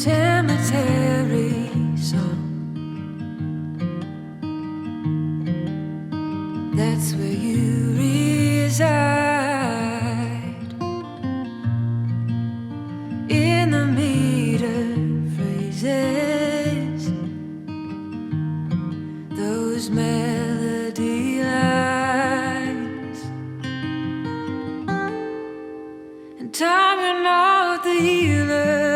cemetery song. That's where you reside, in the meter phrases, those melody lines, and time, you're not the healer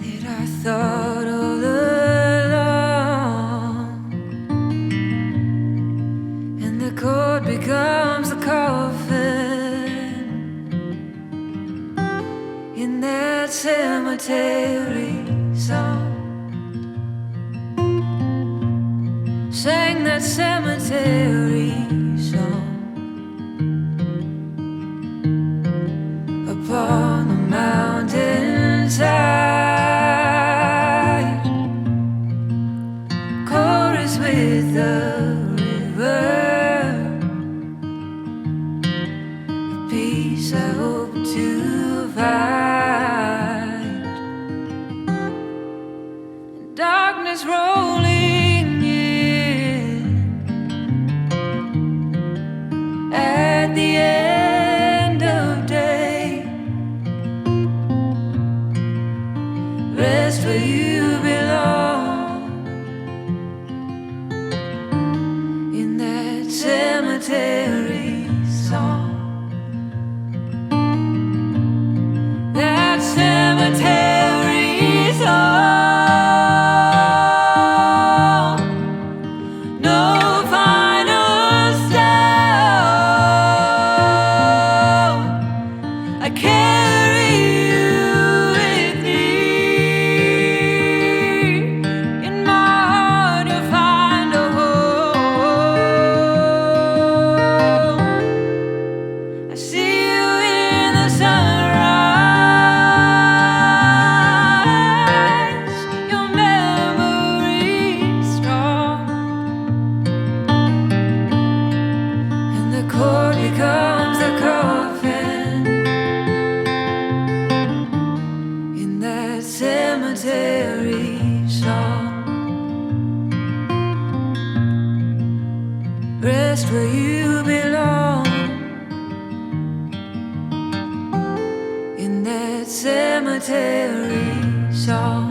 that I thought all along, and the chord becomes the coffin in that cemetery song. Sang that cemetery song upon the mountainside, chorus with the river, the peace I hope to find, darkness rolling in at the end of day. Rest where you belong, in that cemetery song. That cemetery song. No final stone. I carry you with me. In my heart you'll find a home. I see you in the sunrise. Your memory's strong, and the chord becomes the coffin in that cemetery song. Rest where you belong, in that cemetery song.